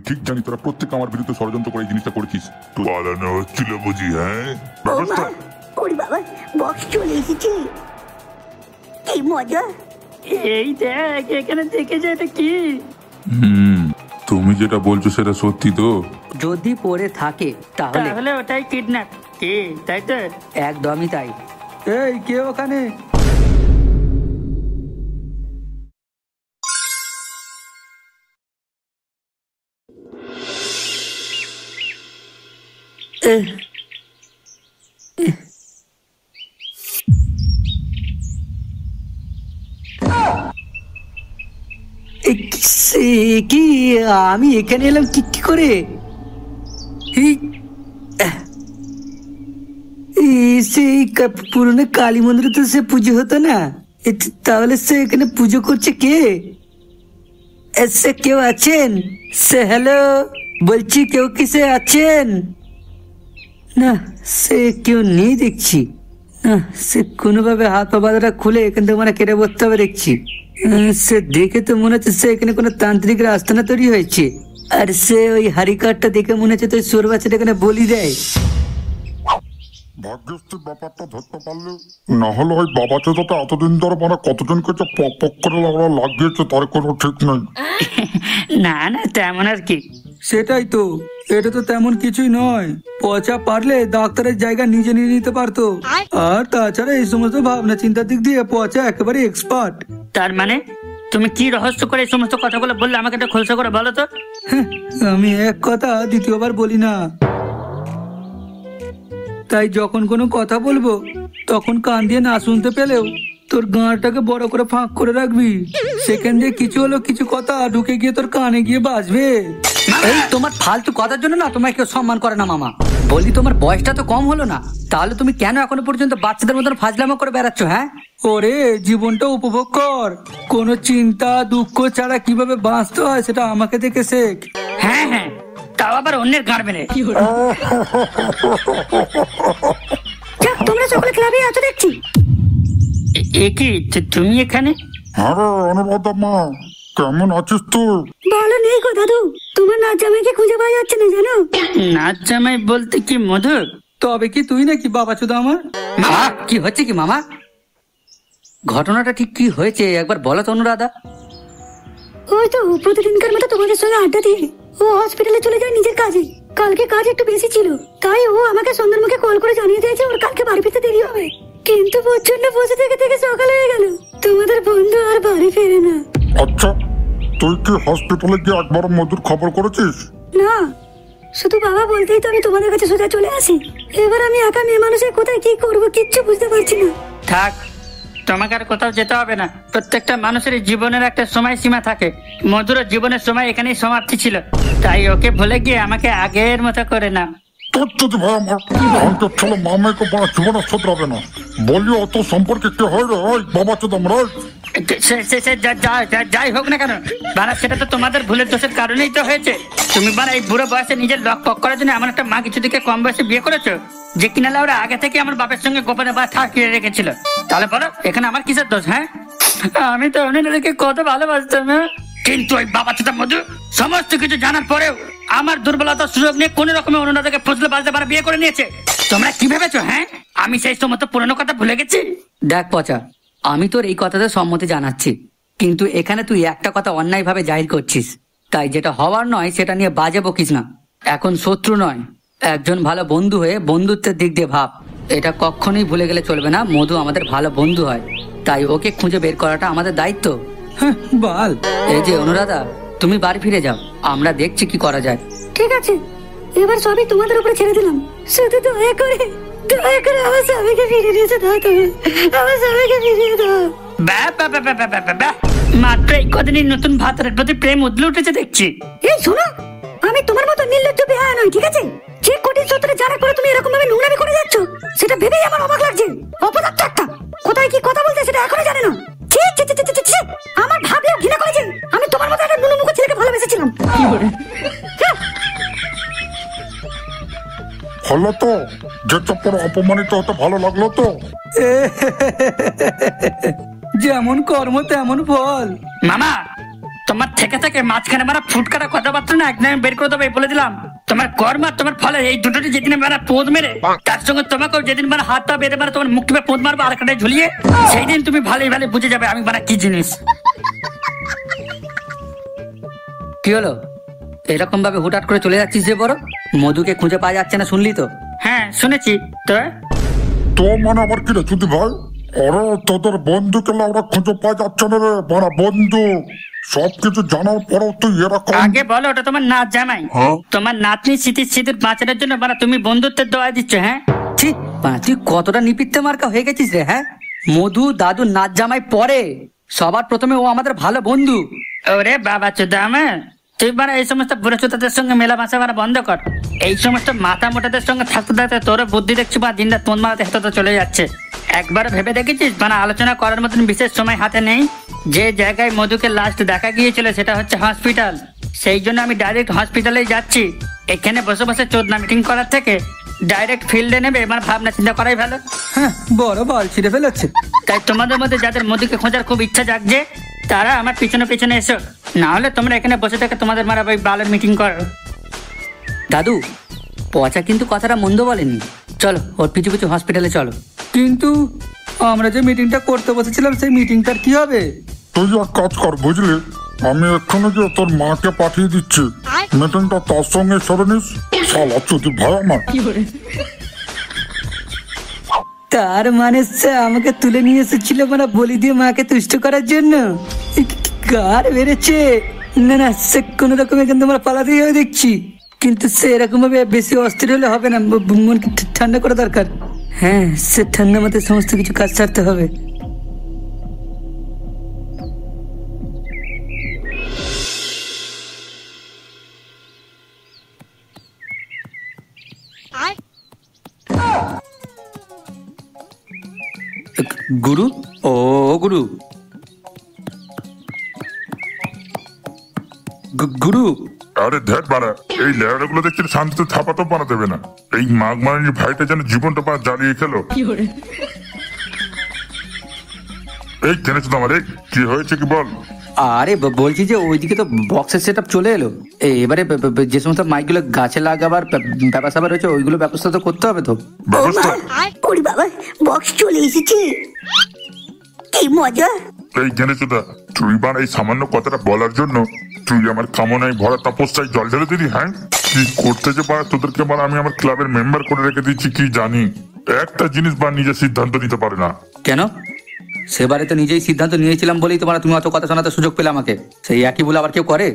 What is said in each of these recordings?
ঠিক জানি তোরা প্রত্যেক আমার বিরুদ্ধে ষড়যন্ত্র করে এই জিনিসটা করেছিস। পালানো হচ্ছিল বুঝি? হ্যাঁ, ব্যবস্থা। ওরে বাবা, বক্স চলে এসেছে, কি মজা। এই দেখ, এখানে দেখে যে এটা কি। তুমি যেটা বলছো সেটা সত্যি তো? যদি পড়ে থাকে তাহলে ওটাই কিডন্যাপ, কি তাই তো? একদমই তাই। এই কে ওখানে? কি আমি এখানে এলাম কি করে? সেই পুরনো কালী মন্দিরে তো সে পুজো হতো না, তাহলে সে এখানে পুজো করছে কে? সে কেউ আছেন? সে হ্যালো বলছি, কেউ কি সে আছেন? না, সে কেউ নেই দেখছি। না, সে কোনোভাবে হাত পা বাঁধাটা খুলে এখান থেকে মানে কেটে পড়তে হবে দেখছি। সে দেখে তো মনে হচ্ছে সে এখানে কোনো তান্ত্রিকের আস্তানা তৈরি হয়েছে, আর সে ওই হাড়ি কাঠটা দেখে মনে হচ্ছে তো সোর বাচ্চাটা এখানে বলি দেয়। ভাগ্যিস তুই ব্যাপারটা ধরতে পারলে, না হলে ওই বাবা চোদাটা এতদিন ধরে মানে কতজনকে যে পক পক করে লাগিয়েছে তার কোনো ঠিক নাই। না না, তেমন আর কি। সেটাই তো, এটা তো তেমন কিছুই নয়। পচা পারলে ডাক্তারের জায়গা নিজে নিয়ে নিতে পারতো। আর তাছাড়া এই সমস্ত ভাবনা চিন্তার দিক দিয়ে পচা একেবারে এক্সপার্ট। তার মানে তুমি কি রহস্য করে এই সমস্ত কথাগুলো বললে, আমাকে একটা খোলসা করে বলো তো। আমি এক কথা দ্বিতীয়বার বলি না, তাই যখন কোনো কথা বলবো তখন কান দিয়ে না শুনতে পেলেও তোর গাঁটটাকে বড় করে ফাঁক করে রাখবি। সেখান দিয়ে কিছু হলো কিছু কথা ঢুকে গিয়ে তোর কানে গিয়ে বাজবে। এই তোমার ফালতু কথার জন্য না তোমায় কেউ সম্মান করে না মামা। বলি তোমার বয়সটা তো কম হলো না, তাহলে তুমি কেন এখনো পর্যন্ত বাচ্চাদের মতন ফাজলামো করে বেড়াচ্ছ? হ্যাঁ, ওরে জীবনটা উপভোগ কর, কোনো চিন্তা দুঃখ ছাড়া কিভাবে বাঁচতে হয় সেটা আমাকে দেখে শেখ। হ্যাঁ হ্যাঁ, তাও আবার অন্যের গাঁড় মেরে। তোমরা সকলে ক্লাবে আছো দেখছি। এ কি, তুমি এখানে? হ্যাঁ রে অনুরাধা মা, কেমন আছিস তুই? ভালো নেই গো দাদু, তোমার নাচ জামাইকে খুঁজে পাওয়া যাচ্ছে না জানো। নাচ জামাই বলতে কি মধু? তবে কি তুই নাকি বাবা চোদা আমার? কি হচ্ছে কি মামা? ঘটনাটা ঠিক কি হয়েছে একবার বলো তো অনুরাধা। ওই তো প্রতিদিনকার মতো তোমাদের সঙ্গে আড্ডা দিয়ে ও হসপিটালে চলে যায় নিজের কাজে। কালকে কাজ একটু বেশি ছিল, তাই ও আমাকে সন্ধ্যার মুখে কল করে জানিয়ে দিয়েছে ওর কালকে বাড়ি ফিরতে দেরি হবে। কিন্তু প্রচন্ড বসে থেকে থেকে সকাল হয়ে গেল, তোমাদের বন্ধু আর বাড়ি ফেরে না। আচ্ছা, তুই কি হসপিটালে গিয়ে একবার মধুর খবর করেছিস? না, শুধু বাবা বলতেই তো আমি তোমাদের কাছে সোজা চলে আসি। এবার আমি একা মেয়ে মানুষের কোথায় কি করবো কিচ্ছু বুঝতে পারছি না। থাক, তোমাকে আর কোথাও যেতে হবে না। প্রত্যেকটা মানুষের জীবনের একটা সময় সীমা থাকে। মধুর জীবনের সময় এখানেই সমাপ্তি ছিল, তাই ওকে ভুলে গিয়ে আমাকে আগের মতো করে না। তোর যদি ভাই আমার অন্তর ছিল মামাকে বড় জীবনে শোধরাবে না। বলি অত সম্পর্কে কি হয় রে ওই বাবা চোদা আমরা? যাই হোক না কেন বাড়া, সেটা তো তোমাদের ভুলের দোষের কারণেই তো হয়েছে। তুমি বাড়া এই বুড়ো বয়সে নিজের লক পক করার জন্য এমন একটা মা কিছু দিকে কম বয়সে বিয়ে করেছো, যে কিনা ওরা আগে থেকে আমার বাপের সঙ্গে গোপনে বা ঠাকিয়ে রেখেছিল। তাহলে বলো এখানে আমার কিসের দোষ? হ্যাঁ, আমি তো অন্যদেরকে কত ভালোবাসতাম, কিন্তু ওই বাবা চোদা মধু সমস্ত কিছু জানার পরেও আমার দুর্বলতার সুযোগ নিয়ে কোন রকমের অনুরাধাকে ফজলে বাজতে পারা বিয়ে করে নিয়েছে। তোমরা কি ভেবেছো? হ্যাঁ, আমি সেই সমস্ত পুরনো কথা ভুলে গেছি? দেখ পচা, আমি তোর এই কথাতে সম্মতি জানাচ্ছি, কিন্তু এখানে তুই একটা কথা অন্যায়ভাবে জাহির করছিস। তাই যেটা হওয়ার নয় সেটা নিয়ে বাজে বকিস না। এখন শত্রু নয়, একজন ভালো বন্ধু হয়ে বন্ধুত্বের দিক দিয়ে ভাব। এটা কখনোই ভুলে গেলে চলবে না, মধু আমাদের ভালো বন্ধু হয়, তাই ওকে খুঁজে বের করাটা আমাদের দায়িত্ব। বল, এই যে অনুরাধা, তুমি বাড়ি ফিরে যাও, আমরা দেখছি কি করা যায়। ঠিক আছে, এবার সবই তোমাদের উপরে ছেড়ে দিলাম। শুধু দয়া করে আমার স্বামীকে ফিরিয়ে দিতে দাও, তুমি আমার স্বামীকে ফিরিয়ে দাও। মাত্র এই কদিনই নতুন ভাতারের প্রতি প্রেম উদলে উঠেছে দেখছি। এই শোনো, আমি তোমার মতো নির্লজ্জ বেহায়া নই, ঠিক আছে? যে কোটির সূত্রে জানার পরে তুমি এরকম ভাবে নোংরামি করে যাচ্ছ, সেটা ভেবেই আমার অবাক লাগছে। অপদার্থ একটা, কোথায় কি কথা বলতে সেটা এখনো জানে না। আমার ভাবলেও ঘৃণা করেছে। আমি তোমার মতো একটা নুনুমুখ ছেলেকে ভালোবেসেছিলাম। হলো তো, যে চপ্পর অপমানিত হতে ভালো লাগলো তো। যেমন কর্ম তেমন ফল। মামা, তোমার থেকে থেকে মাঝখানে মারা ফুটকাটা কথাবার্তা না একদম বের করে দেবো বলে দিলাম। তোমার কর্ম আর তোমার ফলে এই দুটোটি যেদিন মারা পোদ মেরে, তার সঙ্গে তোমাকেও যেদিন মারা হাতটা বেঁধে মারা তোমার মুখ টিপে পোদ মারবো আর কাটায় ঝুলিয়ে, সেই দিন তুমি ভালোই ভালো বুঝে যাবে আমি মারা কি জিনিস। কি হলো এরকম ভাবে হুটহাট করে চলে যাচ্ছিস যে? বড় মধুকে খুঁজে পাওয়া যাচ্ছে না শুনলি তো? হ্যাঁ শুনেছি। তো মানে আবার কি রে চুদি ভাই? আরে তোদের বন্ধুকে ওরা খুঁজে পাওয়া যাচ্ছে না রে মানে বন্ধু। সবকিছু জানার পরেও তুই এরকম। আগে বলো ওটা তোমার নাচ জামাই, তোমার নাতনি স্মৃতির সিঁদুর বাঁচানোর জন্য মানে তুমি বন্ধুত্বের দোয়া দিচ্ছ? হ্যাঁ তুই কতটা নিপিত্তে মার্কা হয়ে গেছিস রে? হ্যাঁ, মধু দাদু নাচ জামাই পরে, সবার প্রথমে ও আমাদের ভালো বন্ধু। ওরে বাবা চোদা আমার, তুই মানে এই সমস্ত বুড়ো চোদাদের সঙ্গে মেলা ভাষা মারা বন্ধ কর। এই সমস্ত মাথা মোটাদের সঙ্গে থাকতে থাকতে তোর বুদ্ধি দেখছি বা দিনটা তোর মারাতে হেঁটে চলে যাচ্ছে। একবার ভেবে দেখেছিস মানে আলোচনা করার মতন বিশেষ সময় হাতে নেই? যে জায়গায় মধুকে লাস্ট দেখা গিয়েছিল সেটা হচ্ছে হসপিটাল। সেই জন্য আমি ডাইরেক্ট হসপিটালে যাচ্ছি। এখানে বসে বসে চোদনা মিটিং করার থেকে ডাইরেক্ট ফিল্ডে নেবে আমার ভাবনা চিন্তা করাই ভালো। হ্যাঁ, বড় বল ছিঁড়ে ফেলেছে। তাই তোমাদের মধ্যে যাদের মধুকে খোঁজার খুব ইচ্ছা জাগছে তারা আমার পিছনে পিছনে এসো, না হলে তোমরা এখানে বসে থেকে তোমাদের মারা ওই বালের মিটিং করো। দাদু পচা কিন্তু কথাটা মন্দ বলেনি, চলো ওর পিছু পিছু হসপিটালে চলো। কিন্তু আমরা যে মিটিংটা করতে বসেছিলাম সেই মিটিংটার কি হবে? তুই এক কাজ কর বুঝলি, আমি এক্ষুনি গিয়ে তোর মাকে পাঠিয়ে দিচ্ছি, মিটিংটা তার সঙ্গে সেরে নিস। শালা চুদি ভাই আমার। তার মানে সে আমাকে তুলে নিয়ে এসেছিল মানে বলি দিয়ে মাকে তুষ্ট করার জন্য? কার বেড়েছে? না না, সে কোন রকম এখান থেকে পালাতেই হবে দেখছি। কিন্তু সে এরকম ভাবে বেশি অস্থির হলে হবে না, মনকে ঠান্ডা করা দরকার। হ্যাঁ, সে ঠান্ডা মতে সমস্ত কিছু কাজ ছাড়তে হবে। গুরু, ও গুরু, গুরু। আরে ধ্যাট বাড়া, এই লেয়ারা গুলো দেখছি শান্তিতে থাপাতো বানা দেবে না। এই মাঘ মারানির ভাইটা যেন জীবনটা পা জ্বালিয়ে খেলো। এই জেনেছো তো আমার কি হয়েছে কি বল? আরে বলছি যে ওইদিকে তো বক্সের সেট আপ চলে এলো। এবারে যে সমস্ত মাইকগুলো গাছে লাগাবার ব্যাপার স্যাপার হয়েছে ওইগুলো ব্যবস্থা তো করতে হবে তো। ব্যবস্থা? ওরে বাবা, বক্স চলে এসেছে, কি মজা! এই জেনেছো দা, তুই বানা এই সামান্য কথাটা বলার জন্য তুই আমার কামনায় ভরা তপস্যায় জল ঢেলে দিলি। হ্যাঁ, কি করতে যে পারা তোদেরকে বানা আমি আমার ক্লাবের মেম্বার করে রেখে দিচ্ছি কি জানি। একটা জিনিস বা নিজের সিদ্ধান্ত নিতে পারে না। কেন? সেবারে তো নিজেই সিদ্ধান্ত নিয়েছিলাম বলেই তোমার তুমি অত কথা শোনাতে সুযোগ পেলে আমাকে। সেই একই বলে আবার কেউ করে?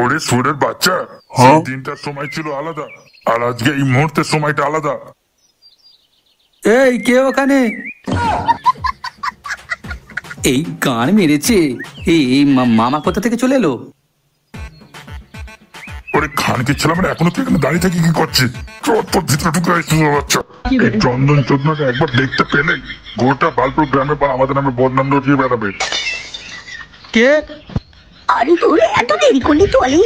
ওরে সুরের বাচ্চা, সেই দিনটার সময় ছিল আলাদা আর আজকে এই মুহূর্তের সময়টা আলাদা। এই কে ওখানে? এই গান মেরেছে। এই মামা কোথা থেকে চলে এলো? ওরে খানকে ছিলাম এখনো তুই এখানে দাঁড়িয়ে থাকি কি করছিস? চটপট ভিতরে ঢুকে আসছিস বাচ্চা। এই চন্দন চোদনাকে একবার দেখতে পেলে গোটা বালপুর গ্রামে বা আমাদের নামে বদনাম রটিয়ে বেড়াবে। কে? আরে তোর এত দেরি করলি চলে?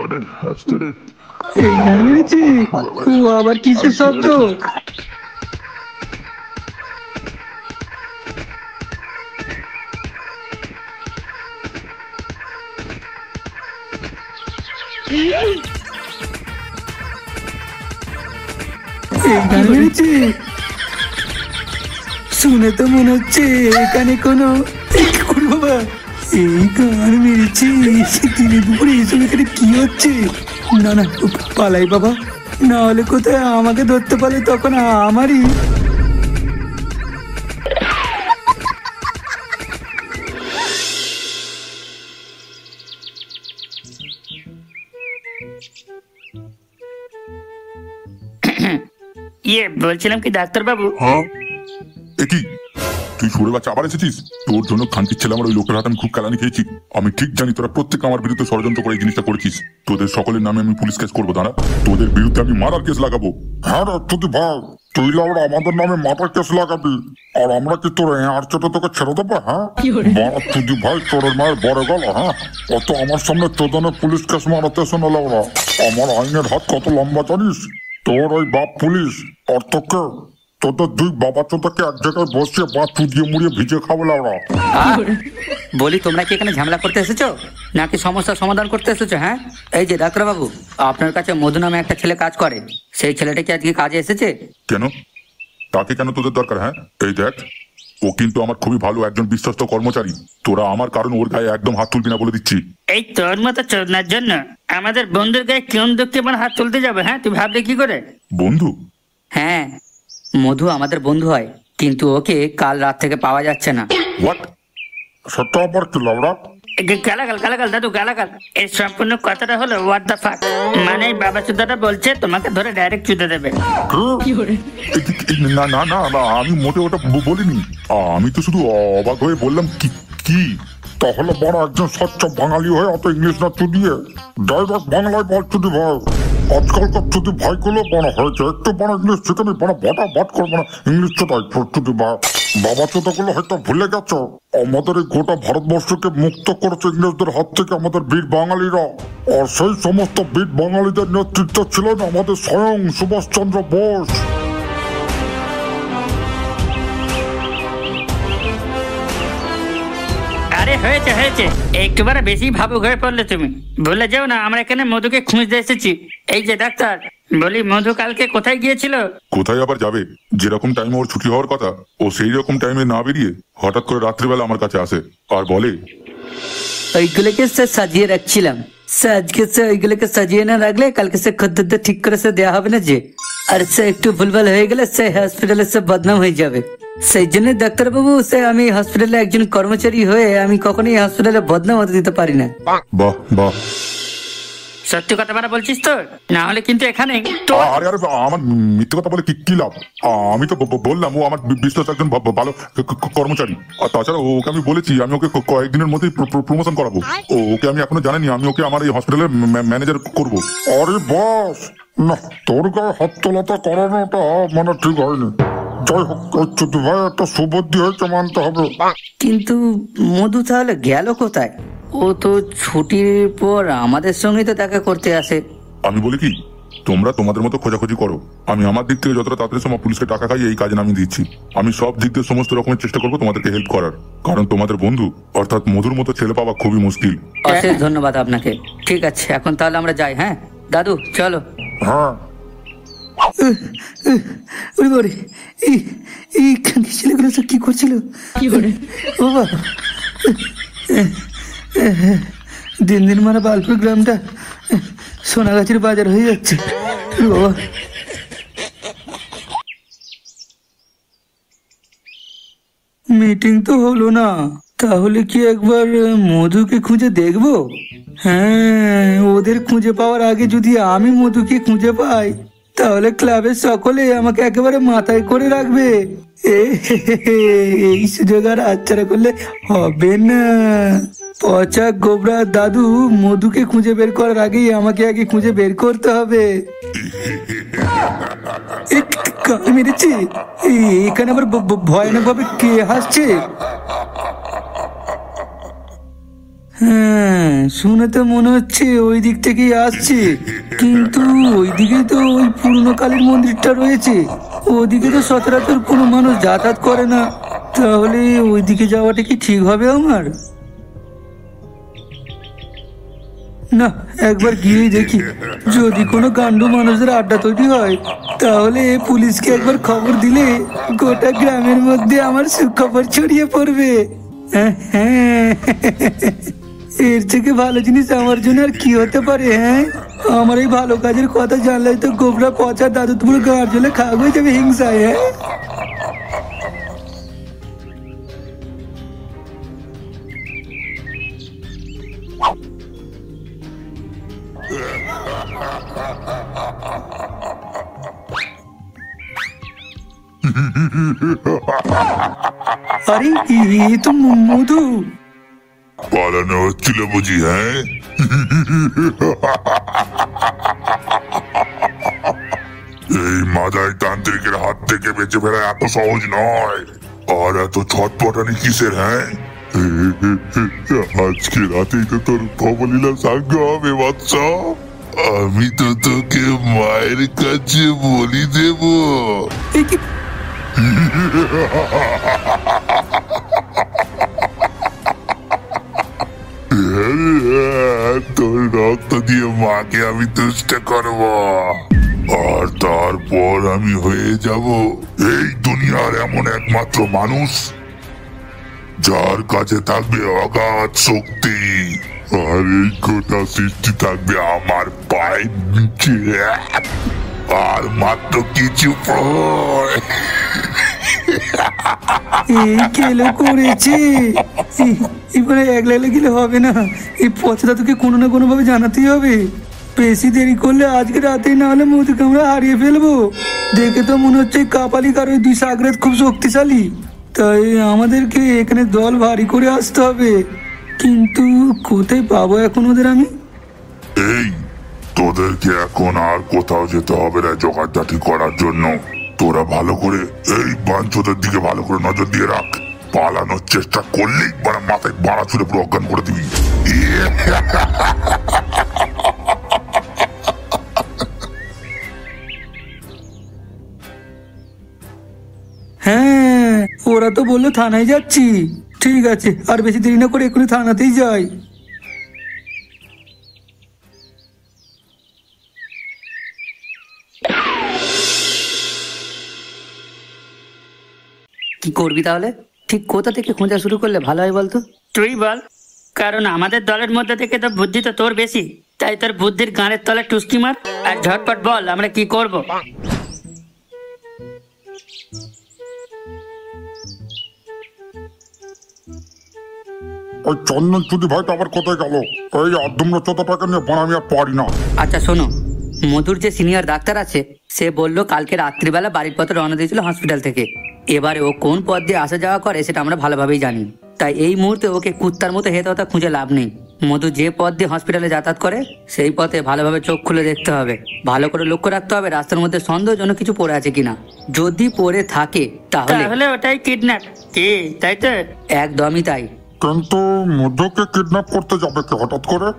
ওরে হাসতে রে। এই গান মেরেছে? ও আবার কিসের শব্দ? শুনে তো মনে হচ্ছে এখানে কোনো বাবা এই গান মেরেছে। দিনে দুপুরে এসব এখানে কি হচ্ছে? না না, পালাই বাবা, না হলে কোথায় আমাকে ধরতে পারলে তখন আমারই। বলছিলাম কি ডাক্তার বাবু? হ্যাঁ, একই তুই সুরে বাচ্চা আবার এসেছিস? তোর জন্য খানকির ছেলে আমার ওই লোকের হাতে আমি খুব কালানি খেয়েছি। আমি ঠিক জানি তোরা প্রত্যেক আমার বিরুদ্ধে ষড়যন্ত্র করে এই জিনিসটা করেছিস। তোদের সকলের নামে আমি পুলিশ কেস করবো, দাঁড়া, তোদের বিরুদ্ধে আমি মারার কেস লাগাবো। হ্যাঁ রে চুদি ভাই, তুই লাউড়া আমাদের নামে মাথা কেস লাগাবি, আর আমরা কি তোর আর চোটে তোকে ছেড়ে দেবো? হ্যাঁ বাড়া চুদি ভাই, তোর মায়ের বড় গেল। হ্যাঁ অত আমার সামনে চোদনে পুলিশ কেস মারাতে শোনা লাউড়া। আমার আইনের হাত কত লম্বা জানিস? তোর ওই বাপ পুলিশ আর তোকে, তোদের দুই বাবা চোদাকে এক জায়গায় বসিয়ে বা চুদিয়ে মুড়িয়ে ভিজে খাবো লাউড়া। বলি তোমরা কি এখানে ঝামেলা করতে এসেছো নাকি সমস্যার সমাধান করতে এসেছো? হ্যাঁ এই যে ডাক্তারবাবু, আপনার কাছে মধু নামে একটা ছেলে কাজ করে, সেই ছেলেটা কি আজকে কাজে এসেছে? কেন? তাকে কেন তোদের দরকার? হ্যাঁ এই দেখ, ও কিন্তু আমার খুবই ভালো একজন বিশ্বস্ত কর্মচারী। তোরা আমার কারণ ওর গায়ে একদম হাত তুলবি না বলে দিচ্ছি। এই তোর মতো চোদনার জন্য আমাদের বন্ধুর গায়ে কেমন দুঃখে আমার হাত তুলতে যাবে? হ্যাঁ তুই ভাবলে কি করে? বন্ধু? হ্যাঁ মধু আমাদের বন্ধু হয়, কিন্তু ওকে কাল রাত থেকে পাওয়া যাচ্ছে না। হোয়াট? সেটা আবার কি লাউড়া? গালাগাল দাদু গালাগাল। এই সম্পূর্ণ কথাটা হলো হোয়াট দ্য ফাক, মানে এই বাবা চুদাটা বলছে তোমাকে ধরে ডাইরেক্ট চুদে দেবে। না না না না, আমি মোটে ওটা বলিনি। আমি তো শুধু অবাক হয়ে বললাম কি। তাহলে বড় একজন স্বচ্ছ বাঙালি হয়ে অত ইংলিশ না চুদিয়ে ডাইরেক্ট বাংলায় বল চুদি ভাই। আজকালকার চুদি ভাইগুলো বড় হয়েছে, একটু বড় ইংলিশ সেখানে বড় বটা বাট করবো না ইংলিশ চোদাই চুদি ভাই। বাবা চোদাগুলো হয়তো ভুলে গেছো, আমাদের এই গোটা ভারতবর্ষকে মুক্ত করেছে ইংরেজদের হাত থেকে আমাদের বীর বাঙালিরা। আর সেই সমস্ত বীর বাঙালিদের নেতৃত্ব ছিলেন আমাদের স্বয়ং সুভাষচন্দ্র বোস। আরে হয়েছে হয়েছে, একটুবারে বেশি ভাবুক হয়ে পড়লে তুমি। ভুলে যাও না আমরা এখানে মধুকে খুঁজতে এসেছি। এই যে ডাক্তার, বলি মধু কালকে কোথায় গিয়েছিল? কোথায় আবার যাবে? যেরকম টাইমে ওর ছুটি হওয়ার কথা, ও সেই রকম টাইমে না বেরিয়ে হঠাৎ করে রাত্রিবেলা আমার কাছে আসে আর বলে ওইগুলোকে স্যার সাজিয়ে রাখছিলাম, স্যার আজকে স্যার ওইগুলোকে সাজিয়ে না রাখলে কালকে সে খদ্দের ঠিক করে সে দেওয়া হবে না যে, আর সে একটু ভুলভাল হয়ে গেলে সে হসপিটালে সে বদনাম হয়ে যাবে। সেই জন্য ডাক্তারবাবু, সে আমি হসপিটালে একজন কর্মচারী হয়ে আমি কখনোই হসপিটালে বদনাম হতে দিতে পারি না। বাহ বাহ, সত্যি কথা বলা বলছিস তো? না হলে কিন্তু এখানে তো। আরে আরে আমার মিথ্যে কথা বলে কি লাভ? আমি তো বললাম ও আমার বিশ্বস্ত একজন ভালো কর্মচারী। আর তাছাড়া ওকে আমি বলেছি আমি ওকে কয়েকদিনের মধ্যেই প্রমোশন করাবো। ওকে আমি এখনো জানিনি আমি ওকে আমার এই হসপিটালের ম্যানেজার করবো। আরে বস, না তোর গায়ে হাত তোলাটা করানোটা মানে ঠিক হয়নি। যাই হোক, চুদি ভাই একটা সুবুদ্ধি হয়েছে মানতে হবে। কিন্তু মধু তাহলে গেল কোথায়? ও তো ছুটির পর আমাদের সঙ্গেই তো দেখা করতে আসে। আমি বলি কি, তোমরা তোমাদের মতো খোঁজাখুঁজি করো, আমি আমার দিক থেকে যতটা তাড়াতাড়ি সময় পুলিশকে টাকা খাইয়ে এই কাজে নামিয়ে দিচ্ছি। আমি সব দিক দিয়ে সমস্ত রকমের চেষ্টা করবো তোমাদেরকে হেল্প করার, কারণ তোমাদের বন্ধু অর্থাৎ মধুর মতো ছেলে পাওয়া খুবই মুশকিল। অশেষ ধন্যবাদ আপনাকে। ঠিক আছে, এখন তাহলে আমরা যাই। হ্যাঁ দাদু চলো। হ্যাঁ এইখানে ছেলেগুলো সব কি করছিল? বাবা, দিন দিন মানে বালপুর গ্রামটা সোনাগাছির বাজার হয়ে যাচ্ছে বাবা। মিটিং তো হলো না, তাহলে কি একবার মধুকে খুঁজে দেখবো? হ্যাঁ, ওদের খুঁজে পাওয়ার আগে যদি আমি মধুকে খুঁজে পাই তাহলে ক্লাবের সকলে আমাকে একেবারে মাথায় করে রাখবে। এই সুযোগ আর হাতছাড়া করলে হবে না। পচা গোবরা দাদু মধুকে খুঁজে বের করার আগেই আমাকে আগে খুঁজে বের করতে হবে। মেরেছি এখানে আবার ভয়ানক ভাবে কে হাসছে? হ্যাঁ, শুনে তো মনে হচ্ছে ওই দিক থেকেই আসছে, কিন্তু ওই দিকে তো ওই পুরনো কালীর মন্দিরটা রয়েছে, ওদিকে তো সচরাচর কোনো মানুষ যাতায়াত করে না। তাহলে ওই দিকে যাওয়াটা কি ঠিক হবে আমার? না, একবার গিয়ে দেখি, যদি কোনো গান্ডু মানুষের আড্ডা তৈরি হয় তাহলে পুলিশকে একবার খবর দিলে গোটা গ্রামের মধ্যে আমার সুখবর ছড়িয়ে পড়বে। হ্যাঁ, এর থেকে ভালো জিনিস আমার জন্য আর কি হতে পারে? হ্যাঁ, আমার এই ভালো কাজের কথা জানলে তো গোবরা পচা দাদু পুরো গাঁর জলে খাওয়া হয়ে যাবে হিংসায়। হ্যাঁ, আরে এ তো মধু। পালানো হচ্ছিল বুঝি? হ্যাঁ, এই মাদাই তান্ত্রিকের হাত থেকে বেঁচে ফেরা এত সহজ নয়। আর এত ছটপটানি কিসের? হ্যাঁ, আজকে রাতেই তো তোর ভবলীলা সাঙ্গ হবে বাচ্চা। আমি তো তোকে মায়ের কাছে বলি দেব। এ কি? তোর রক্ত দিয়ে মাকে আমি তুষ্ট করব, আর তারপর আমি হয়ে যাব এই দুনিয়ার এমন একমাত্র মানুষ যার কাছে থাকবে অগাধ শক্তি, আর এই গোটা সৃষ্টি থাকবে আমার পায়ের নিচে। আর মাত্র কিছু পর এই কেলো করেছে। এবারে একলা গেলে হবে না, এই পচা তোকে কোনো না কোনো ভাবে জানাতেই হবে। বেশি দেরি করলে আজকে রাতেই না হলে মধুকে আমরা হারিয়ে ফেলবো। দেখে তো মনে হচ্ছে কাপালিক আর ওই দুই সাগরাত খুব শক্তিশালী, তাই আমাদেরকে এখানে দল ভারী করে আসতে হবে। কিন্তু কোথায় পাবো এখন ওদের আমি? এই, তোদেরকে এখন আর কোথাও যেতে হবে না জোগাড়জাটি করার জন্য। তোরা ভালো করে এই বাঞ্চদের দিকে ভালো করে নজর দিয়ে রাখ। পালানোর চেষ্টা করলেই মাথায় বাড়া ছুড়ে পুরো অজ্ঞান করে দিবি। হ্যাঁ, ওরা তো বললো থানায় যাচ্ছি। ঠিক আছে, আর বেশি দেরি না করে এখনই থানাতেই যাই। কি করবি তাহলে? ঠিক কোথা থেকে খোঁজা শুরু করলে ভালো হয় বলতো? তুই বল, কারণ আমাদের দলের মধ্যে থেকে তো বুদ্ধি তো তোর বেশি, তাই তোর বুদ্ধির গানের তলে টুস্কি মার আর ঝটপট বল আমরা কি করব। ওই চন্দন চুদি ভাইটা আবার কোথায় গেল? এই আদমরা চোদাটাকে নিয়ে বানা আমি আর পারি না। আচ্ছা শোনো, মধুর যে সিনিয়র ডাক্তার আছে সে বললো কালকে রাত্রিবেলা বাড়ির পথে রওনা দিয়েছিল হসপিটাল থেকে। এবারে ও কোন পথ দিয়ে আসা যাওয়া করে সেটা আমরা ভালোভাবেই জানি, তাই এই মুহূর্তে ওকে কুত্তার মতো হেতহতা খুঁজে লাভ নেই। মধু যে পথ দিয়ে হসপিটালে যাতায়াত করে সেই পথে ভালোভাবে চোখ খুলে দেখতে হবে, ভালো করে লক্ষ্য রাখতে হবে রাস্তার মধ্যে সন্দেহজনক কিছু পড়ে আছে কিনা। যদি পড়ে থাকে তাহলে ওটাই কিডন্যাপ, কি তাই তো? একদমই তাই। কিন্তু মধুকে কিডন্যাপ করতে যাবে কি হঠাৎ করে?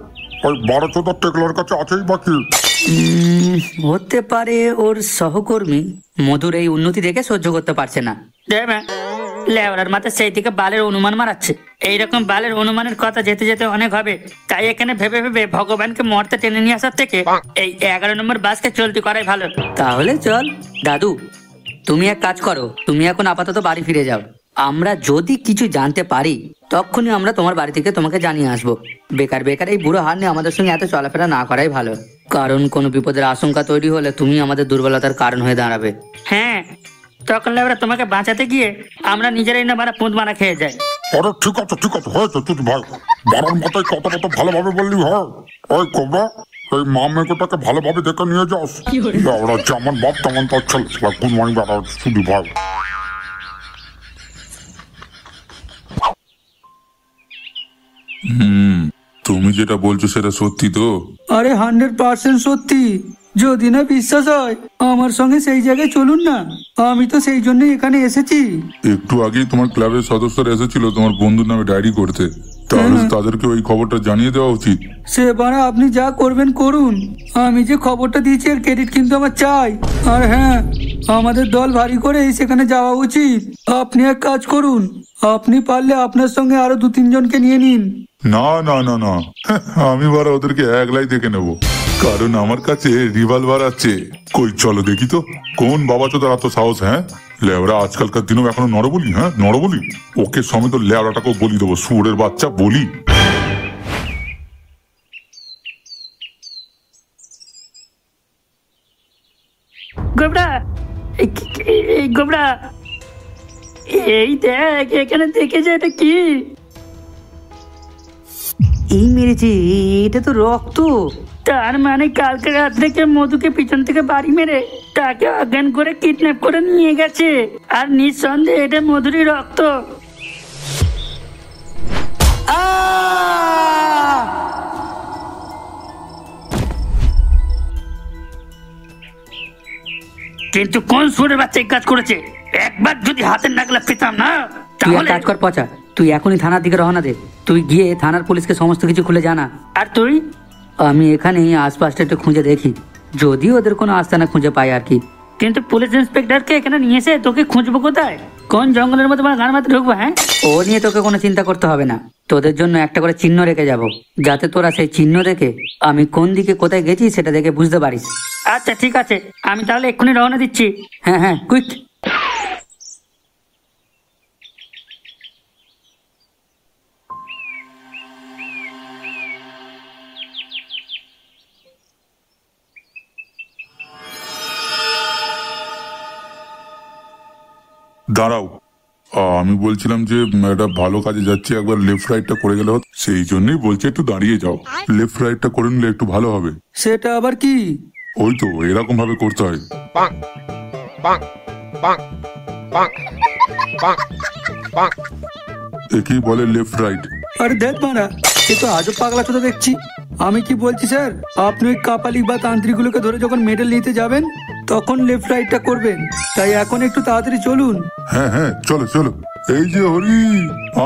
ওই 12-14 টেকলার কাছে আছেই বাকি। হতে পারে ওর সহকর্মী মধুর এই উন্নতি দেখে সহ্য করতে পারছে না। লেওরার মাথা সেই দিকে বালের অনুমান মারাচ্ছে। এইরকম বালের অনুমানের কথা যেতে যেতে অনেক হবে, তাই এখানে ভেবে ভেবে ভগবানকে মরতে টেনে নিয়ে আসার থেকে এই 11 নম্বর বাসকে চলতি করাই ভালো। তাহলে চল। দাদু, তুমি এক কাজ করো, তুমি এখন আপাতত বাড়ি ফিরে যাও। আমরা যদি কিছু জানতে পারি তখনই আমরা তোমার বাড়ি থেকে তোমাকে জানিয়ে আসবো। বেকার বেকার এই বুড়ো হার নিয়ে আমাদের সঙ্গে এত চলাফেরা না করাই ভালো, কারণ কোনো বিপদের আশঙ্কা তৈরি হলে তুমি আমাদের দুর্বলতার কারণ হয়ে দাঁড়াবে। হ্যাঁ, তখন লেওরা তোমাকে বাঁচাতে গিয়ে আমরা নিজেরাই না বানা পুঁত বানা খেয়ে যাই। আরে ঠিক আছে হয়েছে চুদি ভাই, বাড়ার মাথায় কথা ভালোভাবে বললি হয়। ওই কোবরা, এই মা মেয়েটাকে ভালোভাবে দেখে নিয়ে যাস। ওরা যেমন বাপ তেমন তার ছেলে। গুড মর্নিং দাদা চুদি ভাই। তুমি যেটা বলছো সেটা সত্যি তো? আরে 100% সত্যি। যদি না বিশ্বাস হয় আমার সঙ্গে সেই জায়গায় চলুন না, আমি তো সেই জন্য এখানে এসেছি। একটু আগেই তোমার ক্লাবের সদস্যরা এসেছিল তোমার বন্ধুর নামে ডায়েরি করতে, তাহলে তাদেরকে ওই খবরটা জানিয়ে দেওয়া উচিত। সে বারা আপনি যা করবেন করুন, আমি যে খবরটা দিয়েছি এর ক্রেডিট কিন্তু আমার চাই। আর হ্যাঁ, আমাদের দল ভারী করে সেখানে যাওয়া উচিত। আপনি এক কাজ করুন, আপনি পারলে আপনার সঙ্গে আরো 2-3 জনকে নিয়ে নিন। না না না না, আমি বারা ওদেরকে একলাই দেখে নেব, কারণ আমার কাছে রিভলভার আছে। কই চলো দেখি তো কোন বাবা তো তার এত সাহস। হ্যাঁ, লেওরা আজকালকার দিনেও এখনো নরবলি। হ্যাঁ নরবলি, ওকে সমেত লেওরাটাকেও বলি দেবো, শুয়োরের বাচ্চা বলি। গোবরা, এই গোবরা, এই দেখ এখানে দেখেছে এটা কি? এই মেরেছে, এটা তো রক্ত। তার মানে কালকে রাত্রে কে মধুকে পিছন থেকে বাড়ি মেরে তাকে অজ্ঞান করে কিডন্যাপ করে নিয়ে গেছে, আর নিঃসন্দেহে এটা মধুরই রক্ত। কিন্তু কোন সুরের বাচ্চা এই কাজ করেছে? একবার যদি হাতের নাগলা পেতাম না তুই এক তাহলে। কাজ কর পচা, তুই এখনই থানার দিকে রওনা দে। তুই গিয়ে থানার পুলিশকে সমস্ত কিছু খুলে জানা। আর তুই? আমি এখানেই আশপাশটা একটু খুঁজে দেখি, যদি ওদের কোনো আস্তানা খুঁজে পাই আর কি। কিন্তু পুলিশ ইন্সপেক্টরকে এখানে নিয়ে এসে তোকে খুঁজবো কোথায়? কোন জঙ্গলের মধ্যে গান মারতে ঢুকবো? হ্যাঁ, ও নিয়ে তোকে কোনো চিন্তা করতে হবে না। তোদের জন্য একটা করে চিহ্ন রেখে যাব, যাতে তোরা সেই চিহ্ন দেখে আমি কোন দিকে কোথায় গেছি সেটা দেখে বুঝতে পারিস। আচ্ছা ঠিক আছে, আমি তাহলে এক্ষুনি রওনা দিচ্ছি। হ্যাঁ হ্যাঁ, কুইক। দাঁড়াও, আমি বলছিলাম যে একটা ভালো কাজে যাচ্ছি, একবার লেফট রাইটটা করে গেলে হতো। সেই জন্যই বলছি একটু দাঁড়িয়ে যাও, লেফট রাইটটা করে নিলে একটু ভালো হবে। সেটা আবার কি? ওই তো এরকম ভাবে করতে হয়। একেই বলে লেফট রাইট। আরে দেখ মারা, এ তো আজও পাগলা চোদা দেখছি। আমি কি বলছি স্যার, আপনি ওই কাপালিক বা তান্ত্রিকগুলোকে ধরে যখন মেডেল নিতে যাবেন তখন লেফট রাইটটা করবেন। তাই এখন একটু তাড়াতাড়ি চলুন। হ্যাঁ হ্যাঁ, চলো চলো। এই যে হরি,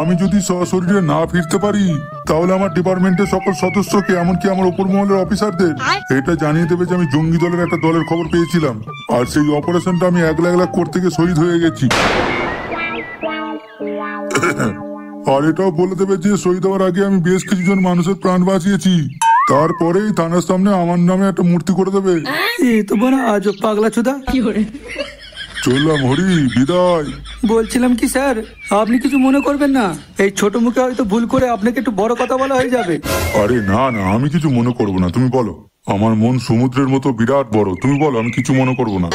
আমি যদি সশরীরে না ফিরতে পারি তাহলে আমার ডিপার্টমেন্টের সকল সদস্যকে, এমনকি আমার উপর মহলের অফিসারদের এটা জানিয়ে দেবে যে আমি জঙ্গি দলের একটা দলের খবর পেয়েছিলাম, আর সেই অপারেশনটা আমি একলা একলা করতে গিয়ে শহীদ হয়ে গেছি। আর এটাও বলে দেবে যে শহীদ হওয়ার আগে আমি বেশ কিছুজন মানুষের প্রাণ বাঁচিয়েছি। তারপরেই থানার সামনে আমার নামে একটা মূর্তি করে দেবে। এ তো বড় আজও পাগলা চোদা। চললাম হরি, বিদায়। বলছিলাম কি স্যার, আপনি কিছু মনে করবেন না, এই ছোট মুখে হয়তো ভুল করে আপনাকে একটু বড় কথা বলা হয়ে যাবে। আরে না না, আমি কিছু মনে করবো না, তুমি বলো। আমার মন সমুদ্রের মতো বিরাট বড়, তুমি বলো, আমি কিছু মনে করবো না।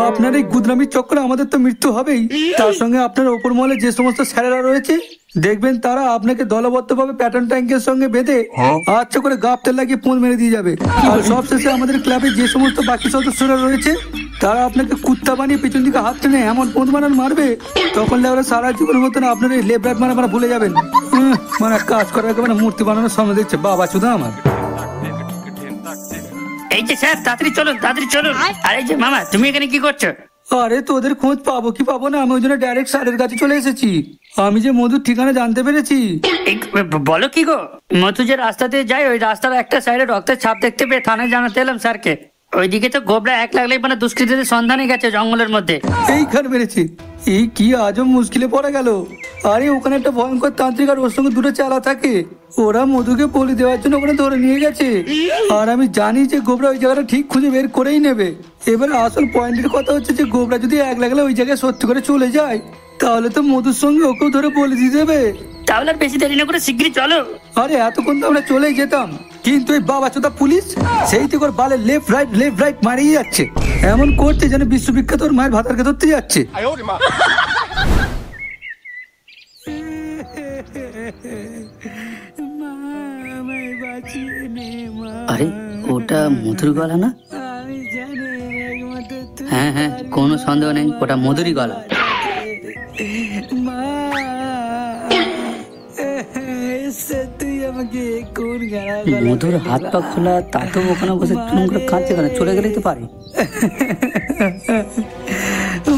আপনার এই গুদরামির চক্করে আমাদের তো মৃত্যু হবেই, তার সঙ্গে আপনার ওপর মহলে যে সমস্ত স্যারেরা রয়েছে দেখবেন তারা আপনাকে দলবদ্ধভাবে প্যাটার্ন ট্যাঙ্কের সঙ্গে বেঁধে আচ্ছা করে গাপ তেল লাগিয়ে পোঁদ মেরে দিয়ে যাবে। আর সবশেষে আমাদের ক্লাবে যে সমস্ত বাকি সদস্যরা রয়েছে তারা আপনাকে কুত্তা বানিয়ে পিছন দিকে হাত টেনে এমন পোঁদ মারান মারবে, তখন ওরা সারা জীবনের মতন আপনার এই লেফট রাইট মারা ভুলে যাবেন। মানে কাজ করার আগে মানে মূর্তি বানানোর সময় দিচ্ছে বাবা শুধু আমার। এই যে স্যার, তাড়াতাড়ি চলুন, তাড়াতাড়ি চলুন। আর এই যে মামা, তুমি এখানে কি করছো? আরে তোদের খোঁজ পাবো কি পাবো না, আমি ওই জন্য ডাইরেক্ট স্যারের কাছে চলে এসেছি। আমি যে মধুর ঠিকানা জানতে পেরেছি। এই বলো কি গো? মধু যে রাস্তা দিয়ে যায়, ওই রাস্তার একটা সাইডে রক্তের ছাপ দেখতে পেয়ে থানায় জানাতে এলাম স্যারকে। ওইদিকে তো গোবরা এক লাগলেই মানে দুষ্কৃতীদের সন্ধানে গেছে জঙ্গলের মধ্যে। এইখানে মেরেছি, এই কি আজব মুশকিলে পড়ে গেল। আরে ওখানে একটা ভয়ঙ্কর তান্ত্রিক আর ওর সঙ্গে দুটো চালা থাকে, ওরা মধুকে বলি দেওয়ার জন্য ওখানে ধরে নিয়ে গেছে। আর আমি জানি যে গোবরা ওই জায়গাটা ঠিক খুঁজে বের করেই নেবে। এবার আসল পয়েন্টের কথা হচ্ছে যে গোবরা যদি এক লাগলে ওই জায়গায় সত্যি করে চলে যায় তাহলে তো মধুর সঙ্গে ওকেও ধরে বলে দিয়ে দেবে। তাহলে আর বেশি দেরি না করে শিগগিরই চলো। আরে এতক্ষণ তো আমরা চলেই যেতাম, কিন্তু এই বাবা চোদা পুলিশ সেই থেকে ওর বালে লেফট রাইট মারিয়ে যাচ্ছে, এমন করছে যেন বিশ্ববিখ্যাত ওর মায়ের ভাতারকে ধরতে যাচ্ছে। আরে ওটা মধুর গলা না? হ্যাঁ হ্যাঁ, কোনো সন্দেহ নেই, ওটা মধুরই গলা। মধুর হাত পা খোলা, তা তো ওখানে বসে টুন করে কাঁদছে কেন? চলে গেলেই তো পারে।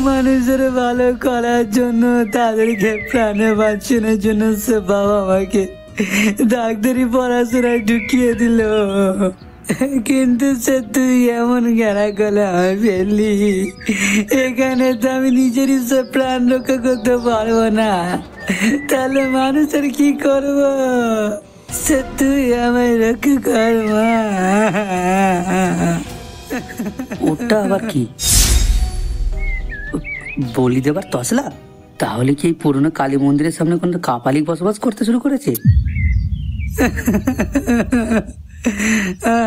মানুষের ভালো করার জন্য, তাদেরকে প্রাণে বাঁচানোর জন্য সে বাবা আমাকে ডাক্তারি পড়াশোনায় ঢুকিয়ে দিল, কিন্তু সে তুই এমন গেরা গলে আমি ফেললি, এখানে তো আমি নিজেরই সে প্রাণ রক্ষা করতে পারবো না, তাহলে মানুষের কি করব? সে তুই আমায় রক্ষা কর মা। ওটা আবার কি? বলি দেবার তসলা? তাহলে কি এই পুরনো কালী মন্দিরের সামনে কোনো কাপালিক বসবাস করতে শুরু করেছে?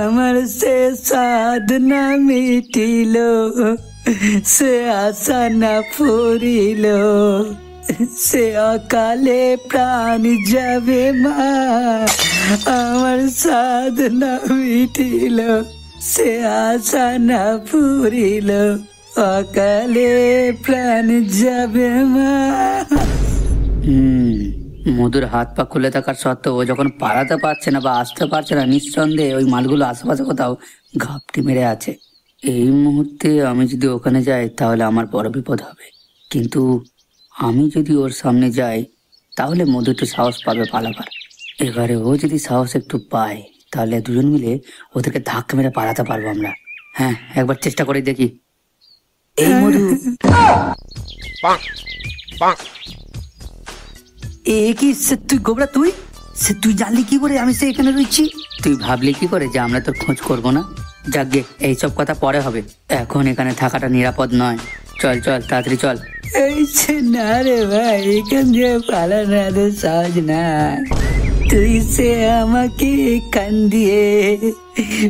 আমার সে সাধনা মিটিল, সে আশা না ফুরিল, সে অকালে প্রাণ যাবে মা, আমার সাধনা মিটিল, সে আশা না ফুরিল, অকালে প্রাণ যাবে মা। মধুর হাত পা খুলে থাকার সত্ত্বেও ও যখন পালাতে পারছে না বা আসতে পারছে না, নিঃসন্দেহে ওই মালগুলো আশেপাশে কোথাও ঘাপটি মেরে আছে। এই মুহূর্তে আমি যদি ওখানে যাই তাহলে আমার বড় বিপদ হবে, কিন্তু আমি যদি ওর সামনে যাই তাহলে মধু একটু সাহস পাবে পালাবার। এবারে ও যদি সাহস একটু পায় তাহলে দুজন মিলে ওদেরকে ধাক্কা মেরে পালাতে পারবো আমরা। হ্যাঁ, একবার চেষ্টা করে দেখি। এই মধু, এ কি তুই গোবরা? তুই জানলি কি করে আমি এখানে রয়েছি? তুই ভাবলি কি করে যে আমরা তোর খোঁজ করবো না? যাকগে, এইসব কথা পরে হবে, এখন এখানে থাকাটা নিরাপদ নয়। চল চল, তাড়াতাড়ি চল। এই না রে ভাই, এখান দিয়ে পালানো এত সহজ না। তুই সে আমাকে কান দিয়ে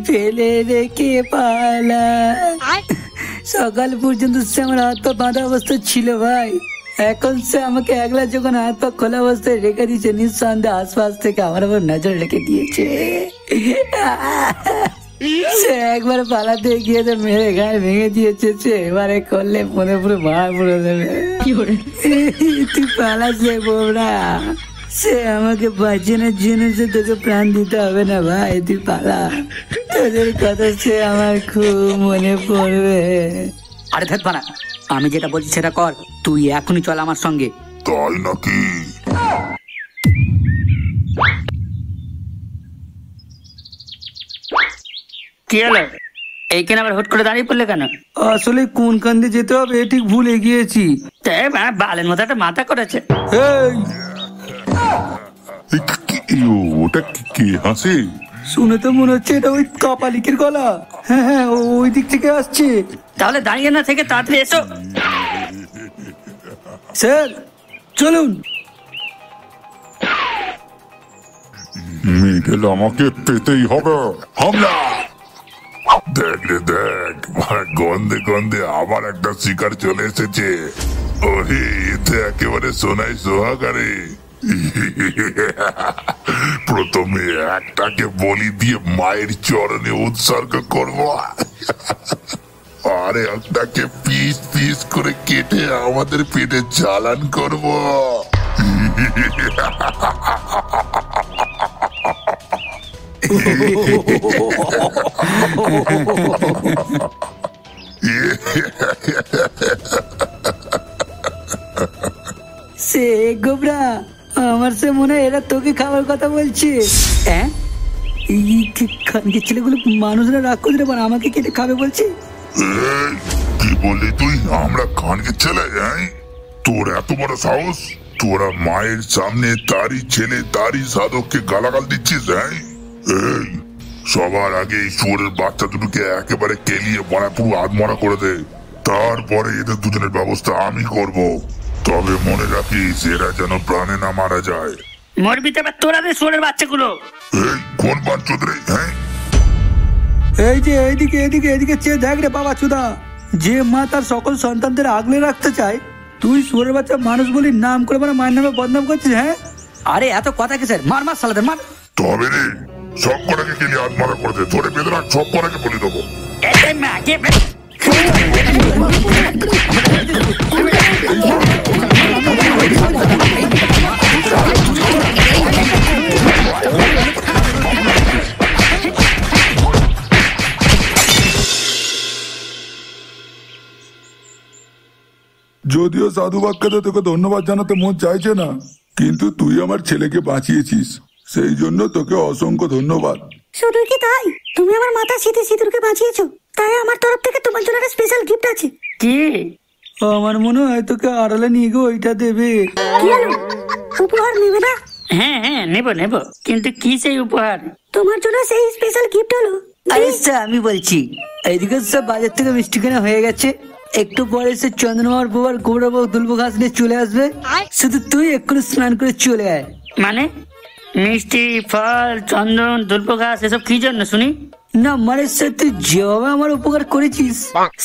ফেলে রেখে পালা। সকাল পর্যন্ত সে আমার হাত পা বাঁধা অবস্থা ছিল ভাই, এখন সে আমাকে একলা যখন হাত পা খোলা অবস্থায় রেখে দিয়েছে, নিঃসন্দেহে আশপাশ থেকে আমার উপর নজর রেখে দিয়েছে। সে একবার পালাতে গিয়ে তো মেরে গায়ে ভেঙে দিয়েছে, সে এবারে করলে মনে পুরো ভাড় পুরো দেবে। তুই পালা সে বোবরা, সে আমাকে বাঁচানোর জন্য সে তোকে প্রাণ দিতে হবে না ভাই, তুই পালা। তোদের কথা সে আমার খুব মনে পড়বে। আরে ধ্যাত বানা, আমি যেটা বলছি সেটা কর। তুই এখনই চল আমার সঙ্গে। তাই নাকি? কি হলো? এইখানে আবার হুট করে দাঁড়িয়ে পড়লে কেন? আসলে কোন কান্দে যেতে হবে ঠিক ভুলে গিয়েছি। বালের মতো একটা মাথা করেছে। ওটা কি হাসি? শুনে তো মনে হচ্ছে এটা ওই কাপালিকের গলা। হ্যাঁ হ্যাঁ, ওই দিক থেকে আসছে। তাহলে দাঁড়িয়ে না থেকে তাড়াতাড়ি এসো। স্যার চলুন। মিডেল আমাকে পেতেই হবে। হামলা! দেখ রে দেখ, গন্ধে গন্ধে আবার একটা শিকার চলে এসেছে। ওহে, এতে একেবারে সোনাই সোহাগারে। প্রথমে একটাকে বলি দিয়ে মায়ের চরণে উৎসর্গ করব, আর একটাকে পিস পিস করে কেটে আমাদের পেটে চালান করব। সে গোবরা, আমার সে মনে হয় এরা তোকে খাবার কথা বলছে। হ্যাঁ, এই খানকে ছেলেগুলো মানুষরা রাগ করে দেবে, আমাকে কেটে খাবে বলছে। এই, কি বললি তুই? আমরা খানকে ছেলে? হ্যাঁ, তোর এত বড় সাহস? তোরা মায়ের সামনে তারই ছেলে তারই সাধককে গালাগাল দিচ্ছিস? হ্যাঁ, এই, সবার আগে এই শুয়োরের বাচ্চা দুটোকে একেবারে কেলিয়ে মারা পুরো আধমরা করে দে, তারপরে এদের দুজনের ব্যবস্থা আমি করব। তবে মনে রাখিস, এরা যেন প্রাণে না মারা যায়। মরবি তো তোরা রে শুয়োরের বাচ্চাগুলো। এই, কোন বাঞ্চোদ রে? হ্যাঁ, এই যে এইদিকে এদিকে এদিকে চেয়ে দেখ রে বাবা চুদা, যে মা তার সকল সন্তানদের আগলে রাখতে চায়, তুই সুরের বাচ্চা মানুষ বলি নাম করে মানে মায়ের নামে বদনাম করছিস? হ্যাঁ, আরে এত কথা কি স্যার? মার মার সালাদের মার। তবে রে, সব কটাকে কেলিয়ে আধমরা করে দে, ধরে বেঁধে রাখ, সব কটাকে বলে দেবো। যদিও সাধু বাক্যতে তোকে ধন্যবাদ জানাতে মন চাইছে না, কিন্তু তুই আমার ছেলেকে বাঁচিয়েছিস, সেই জন্য তোকে অসংখ্য ধন্যবাদ। শুধু কি তাই, তুমি আমার মাথা শীতে সিঁদুরকে বাঁচিয়েছো, তাই আমার তরফ থেকে তোমার জন্য একটা স্পেশাল গিফট আছে। কি? আমার মনে হয় তোকে আড়ালে নিয়ে গিয়ে ওইটা দেবে। কি হলো, উপহার নেবে না? হ্যাঁ হ্যাঁ, নেবো নেবো, কিন্তু কি সেই উপহার? তোমার জন্য সেই স্পেশাল গিফট হলো, আরে স্যার আমি বলছি, এইদিকে সব বাজার থেকে মিষ্টি কেনা হয়ে গেছে, একটু পরে সে চন্দ্রমার বউ আর গোবরা বউ দুলবো ঘাস নিয়ে চলে আসবে, শুধু তুই এক্ষুনি স্নান করে চলে আয়। মানে মিষ্টি, ফল, চন্দন, দুল্প ঘাস এসব কি জন্য শুনি? না মানে স্যার, তুই যেভাবে আমার উপকার করেছিস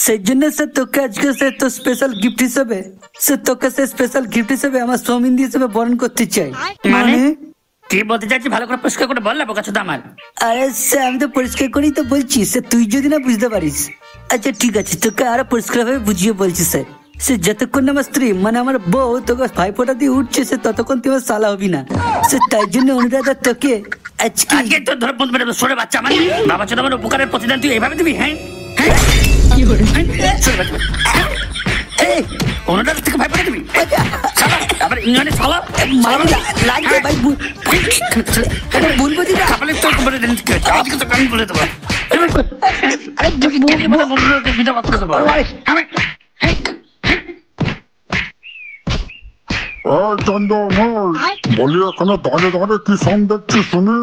সেই জন্য স্যার তোকে আজকে স্যার তো স্পেশাল গিফট হিসেবে স্যার তোকে স্যার স্পেশাল গিফট হিসেবে আমার সৌমিন্দি হিসেবে বরণ করতে চাই। মানে কি বলতে চাচ্ছি ভালো করে পরিষ্কার করে বল না বোকা চোদা আমার। আরে স্যার আমি তো পরিষ্কার করেই তো বলছি স্যার, তুই যদি না বুঝতে পারিস। আচ্ছা ঠিক আছে, তোকে আরো পরিষ্কার ভাবে বুঝিয়ে বলছি স্যার। সে যতক্ষণ না আমার স্ত্রী মানে আমার বউ তোকে ভাইফোঁটা দিয়ে উঠছে, সে ততক্ষণ তুই আমার সালা হবি না। সে তাই জন্য অনুরাধ তোকে আজকে আজকে তো ধরে বলতে পারবে সরে বাচ্চা আমার বাবা চোদা আমার উপকারের প্রতিদান তুই এইভাবে দিবি? হ্যাঁ ওনাদের থেকে ভয় পেলে তুমি আবার ইংল্যান্ডে শালা লাগবে ভাই বলবো দিদা কাপালে তো বলে দেন আজকে তো আমি বলে দেবো চন্দ্র বলি এখানে দাঁড়িয়ে দাঁড়িয়ে কি সং দেখছি শুনি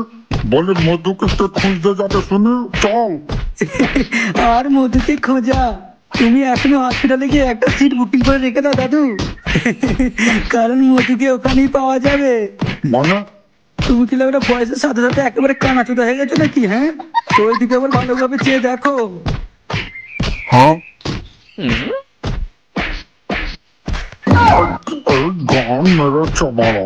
বলি মধুকে তো খুঁজতে যাবে শুনি চল। আর মধুকে খোঁজা তুমি এখনো হসপিটালে গিয়ে একটা সিট বুকিং করে রেখে দাও দাদু, কারণ মধুকে ওখানেই পাওয়া যাবে। মানে তুমি কি লাগবে বয়সের সাথে সাথে একেবারে কানাচুদা হয়ে গেছো নাকি? হ্যাঁ, ওই দিকে আবার ভালোভাবে চেয়ে দেখো। হ্যাঁ গান মেরেছে মারা।